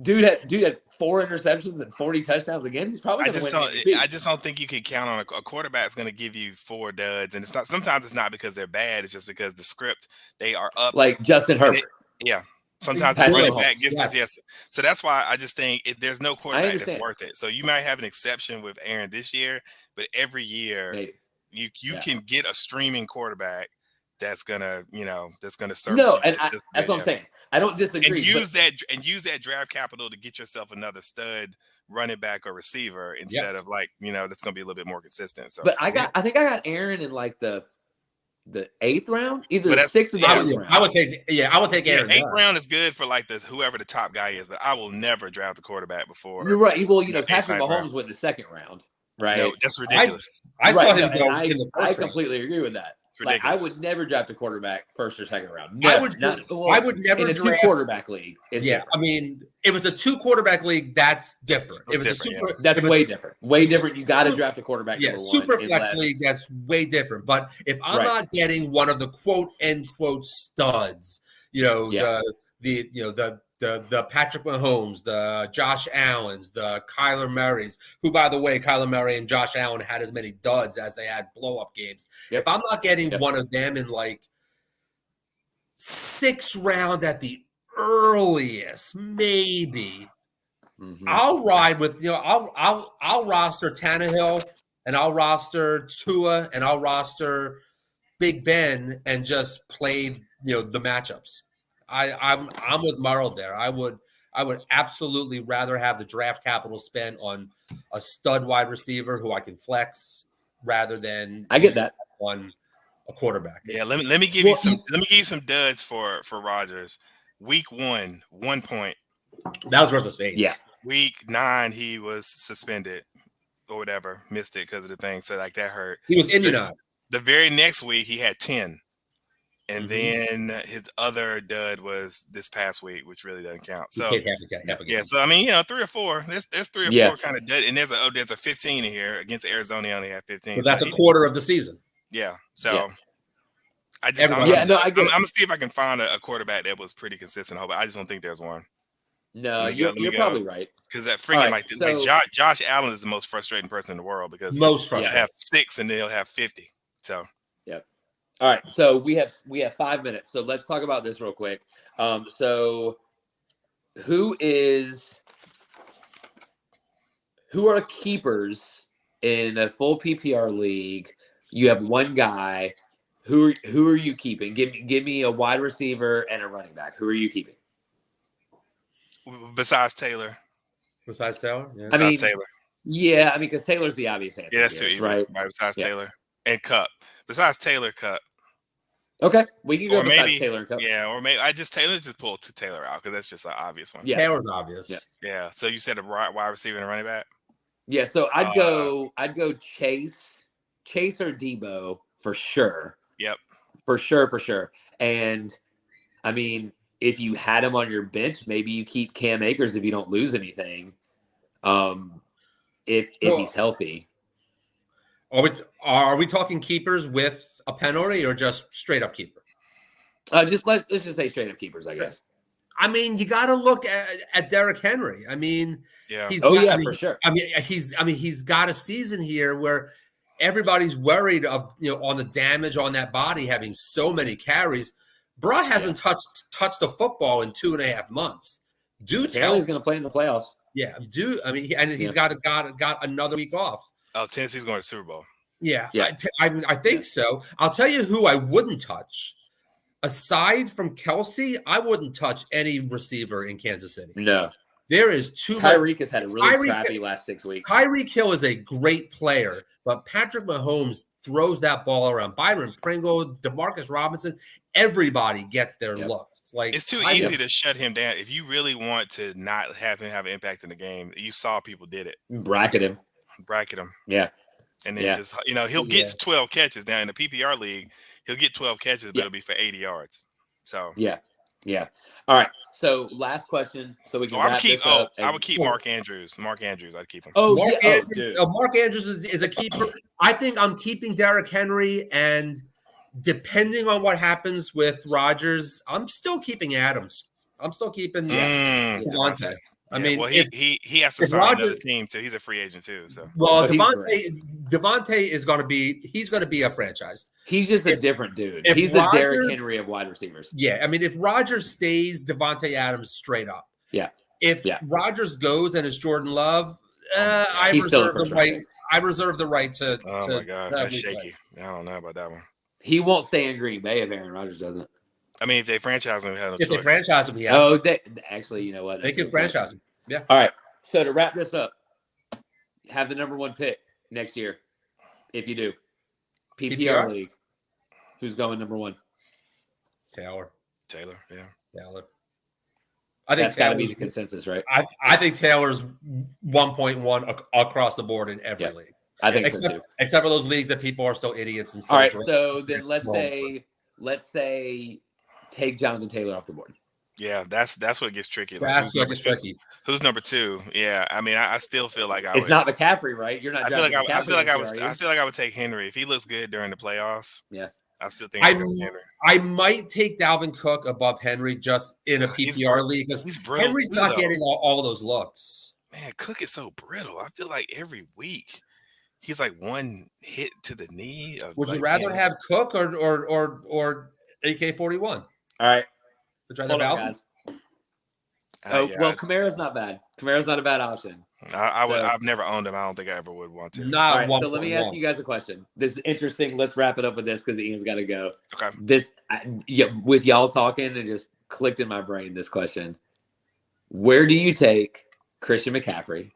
dude had 4 interceptions and 40 touchdowns again. He's probably going to win. I just don't think you can count on a quarterback's going to give you 4 duds. And sometimes it's not because they're bad. It's just because the script, they are up. Like Justin Herbert. Sometimes the running back gets this. Yes. So that's why I just think there's no quarterback that's worth it. So you might have an exception with Aaron this year, but every year you can get a streaming quarterback that's gonna serve. No, and that's what I'm saying. I don't disagree. And use that draft capital to get yourself another stud running back or receiver instead of that's gonna be a little bit more consistent. So, but I think I got Aaron in like the 8th round, either the 6th or the 7th round. I would take Aaron. 8th round is good for like whoever the top guy is, but I will never draft a quarterback before. You're right. Well, Patrick Mahomes went in the 2nd round, right? No, that's ridiculous. I saw him go in the 1st round. I completely agree with that. Like, I would never draft a quarterback 1st or 2nd round. I would never in a draft 2-quarterback league. Different. I mean, if it's a 2-quarterback league, that's different. That's way different. Way different. You got to draft a quarterback. Yeah, super flex league. That's way different. But if I'm not getting one of the quote unquote studs, the Patrick Mahomes, the Josh Allens, the Kyler Murrays, who, by the way, Kyler Murray and Josh Allen had as many duds as they had blow-up games. Yep. If I'm not getting one of them in like 6th round at the earliest, maybe I'll ride with I'll roster Tannehill and I'll roster Tua and I'll roster Big Ben and just play the matchups. I'm with Merle there. I would absolutely rather have the draft capital spent on a stud wide receiver who I can flex rather than I get that on a quarterback. Yeah, let me give you some duds for Rodgers. Week 1 point. That was versus Saints. Yeah. Week 9 he was suspended or whatever, missed it because of the thing. So like that hurt. He was immunized. The very next week he had 10. And then his other dud was this past week, which really doesn't count. So yeah, so I mean, 3 or 4. There's 3 or 4 kind of dud, and there's a 15 in here against Arizona. He only had 15. So that's a quarter of the season. Yeah. So I'm gonna see if I can find a quarterback that was pretty consistent. But I just don't think there's one. No, you're probably right. Because that freaking Josh Allen is the most frustrating person in the world because he'll have 6 and then he'll have 50. So yeah. All right, so we have 5 minutes. So let's talk about this real quick. So who are keepers in a full PPR league? You have one guy. Who are you keeping? Give me a wide receiver and a running back. Who are you keeping? Besides Taylor. Besides Taylor? Yeah. Taylor. Yeah, I mean, because Taylor's the obvious answer. Yeah, that's too easy. Right? Besides Taylor. And Cup. Besides Taylor, Cup. Okay, we can go besides Taylor and Cup. Yeah, or maybe Taylor's just pull Taylor out because that's just an obvious one. Yeah, Taylor's obvious. Yeah. So you said a wide receiver and a running back. Yeah, so I'd go Chase or Debo for sure. Yep. For sure. And I mean, if you had him on your bench, maybe you keep Cam Akers if you don't lose anything. If he's healthy. Are we talking keepers with a penalty or just straight up keeper? Let's just say straight up keepers, I guess. I mean, you got to look at Derrick Henry. I mean, for sure. I mean, he's got a season here where everybody's worried of on the damage on that body having so many carries. Bro hasn't touched the football in 2.5 months. Dude's he's going to play in the playoffs. Yeah, I mean, and he's got another week off. Oh, Tennessee's going to Super Bowl. Yeah. I think so. I'll tell you who I wouldn't touch. Aside from Kelsey, I wouldn't touch any receiver in Kansas City. No. There is too much. Tyreek has had a really crappy last 6 weeks. Tyreek Hill is a great player, but Patrick Mahomes throws that ball around. Byron Pringle, Demarcus Robinson, everybody gets their looks. Like it's too easy to shut him down. If you really want to not have him have an impact in the game, you saw people did it. Bracket him. Yeah. And then just he'll get 12 catches. Now in the PPR league, he'll get 12 catches, but it'll be for 80 yards. So yeah. All right. So last question, so we can. I would keep Mark Andrews. I'd keep him. Mark Andrews is a keeper. I think I'm keeping Derrick Henry, and depending on what happens with Rodgers, I'm still keeping Adams. I'm still keeping Devontae. I mean, he has to sign another team too. He's a free agent too. So Devontae is going to be a franchise. He's just a different dude. He's the Derrick Henry of wide receivers. Yeah, I mean, if Rodgers stays, Devontae Adams straight up. Yeah. If Rodgers goes and it's Jordan Love, I reserve the right to. Oh my God, that's shaky. I don't know about that one. He won't stay in Green Bay if Aaron Rodgers doesn't. I mean, if they franchise him, they franchise him, he has. Oh, actually, you know what? They can franchise him. Yeah. All right. So to wrap this up, have the number 1 pick next year. If you do, PPR league, who's going number 1? Taylor. Yeah. Taylor. I think that's got to be the consensus, right? I think Taylor's 1.1 across the board in every league. I think so too. Except for those leagues that people are still idiots and. All right. So then let's say take Jonathan Taylor off the board. Yeah, that's what gets tricky. That's what gets tricky. Who's number 2? Yeah, I mean, I still feel like it's not Mccaffrey, right? You're not. I feel like I would take Henry if he looks good during the playoffs. Yeah, I still think Henry. I might take Dalvin Cook above Henry just in a PPR league because Henry's not getting all of those looks. Man, Cook is so brittle. I feel like every week he's like one hit to the knee. Would you rather have Cook or AK-41? All right. Would you rather have Alvin? Well, Kamara's not bad. Kamara's not a bad option. I've never owned him. I don't think I ever would want to. All right, so let me ask you guys a question. This is interesting. Let's wrap it up with this because Ian's got to go. Okay. With y'all talking, it just clicked in my brain. This question: where do you take Christian McCaffrey,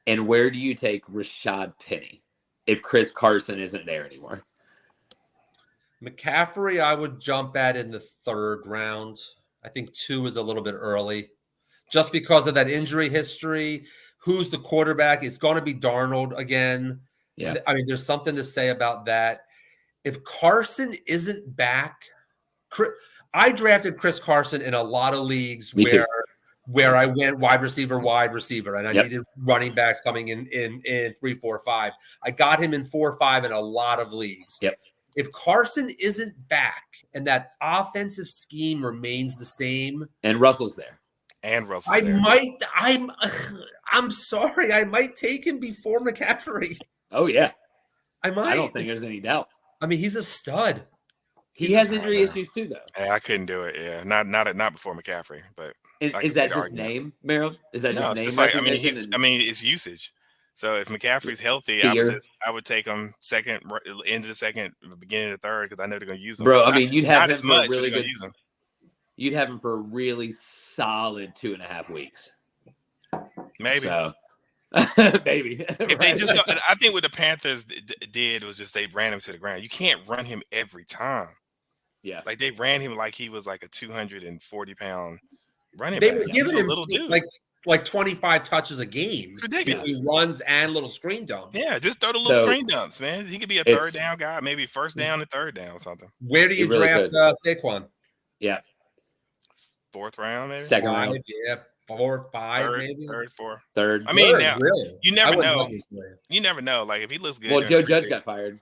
and where do you take Rashad Penny if Chris Carson isn't there anymore? McCaffrey, I would jump at in the 3rd round. I think 2 is a little bit early, just because of that injury history. Who's the quarterback? It's going to be Darnold again. Yeah. I mean, there's something to say about that. If Carson isn't back, I drafted Chris Carson in a lot of leagues where I went wide receiver, and I needed running backs coming in 3, 4, 5. I got him in 4, 5 in a lot of leagues. Yep. If Carson isn't back and that offensive scheme remains the same, and Russell's there, I'm sorry, I might take him before McCaffrey. Oh yeah, I might. I don't think there's any doubt. I mean, he's a stud. He has injury issues too, though. Yeah, I couldn't do it. Yeah, not before McCaffrey. But is that just name, Merrill? Is that just name? It's like, it's usage. So if McCaffrey's healthy, I would take him second, end of the second, beginning of the 3rd, because I know they're going to use him. Bro, I mean, you'd have him as much, for really good. Use him. You'd have him for a really solid 2.5 weeks. Maybe. So, maybe. If they just, I think what the Panthers did was just they ran him to the ground. You can't run him every time. Yeah, like they ran him like he was like a 240-pound running back. They were giving him little dude. Like 25 touches a game. It's ridiculous. Between runs and little screen dumps. Yeah, just throw the little screen dumps, man. He could be a 3rd down guy, maybe 1st down and 3rd down or something. Where do you draft Saquon? Yeah. 4th round, maybe. 2nd round. Yeah. 4, 5, 3rd, maybe. 3rd, 4th. 3rd. I mean, now, really? you never know. You never know. Like if he looks good. Well, Joe Judge got fired.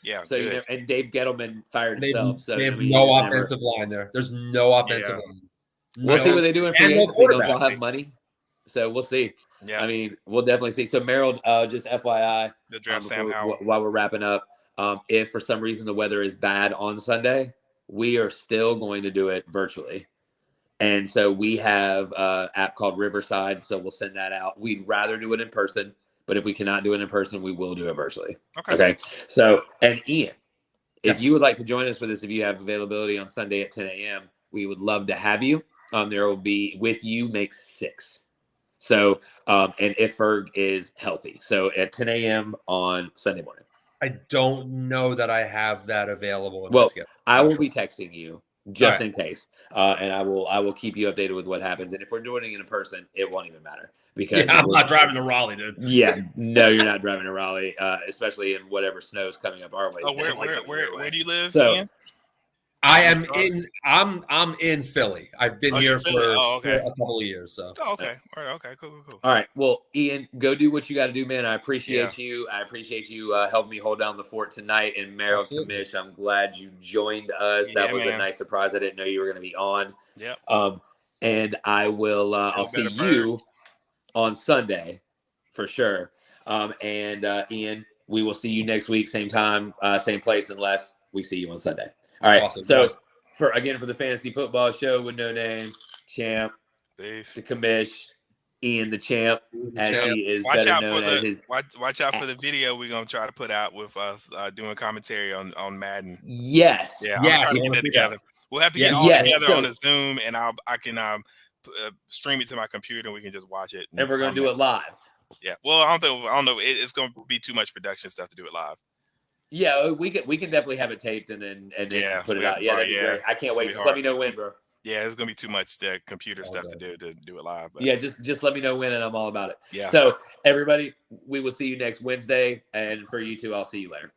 Yeah. So and Dave Gettleman fired himself. So they have no offensive line there. There's no offensive line. We'll see what they do in free agency. They'll have money. So we'll see. Yeah. I mean, we'll definitely see. So Merrill, just FYI, the draft Sam Howell. While we're wrapping up, if for some reason the weather is bad on Sunday, we are still going to do it virtually. And so we have an app called Riverside. So we'll send that out. We'd rather do it in person, but if we cannot do it in person, we will do it virtually. Okay. So, and Ian, if you would like to join us for this, if you have availability on Sunday at 10 a.m., we would love to have you. There will be with you makes 6. So, and if Ferg is healthy. So at 10 a.m. on Sunday morning. I don't know that I have that available. I will be texting you just in case. And I will keep you updated with what happens. And if we're doing it in person, it won't even matter. Because I'm not driving to Raleigh, dude. Yeah, no, you're not driving to Raleigh, especially in whatever snow's coming up our way. Oh, where do you live? So, Ian? I am in. I'm in Philly. I've been here for a couple of years. So. Oh, okay. All right. Okay. Cool. All right. Well, Ian, go do what you got to do, man. I appreciate you. I appreciate you helping me hold down the fort tonight. And Merrill Kamish, I'm glad you joined us. That was a nice surprise. I didn't know you were going to be on. Yeah. And I will. I'll see you on Sunday for sure. And Ian, we will see you next week, same time, same place, unless we see you on Sunday. All right. Awesome. So for the fantasy football show with no name, Champ, the Commish, Ian the Champ, as he is better known as his. Watch out for the video we're gonna try to put out with us doing commentary on Madden. Yes. Yeah. I'm trying to get that together. We'll have to get all together on a Zoom, and I can stream it to my computer, and we can just watch it. And we're gonna do it live. Yeah. Well, I don't know. It's gonna be too much production stuff to do it live. Yeah, we can definitely have it taped and then put it out. Yeah, that'd be great. I can't wait. Just let me know when, bro. Yeah, it's gonna be too much computer stuff to do it live. But. Yeah, just let me know when, and I'm all about it. Yeah. So everybody, we will see you next Wednesday, and for you two, I'll see you later.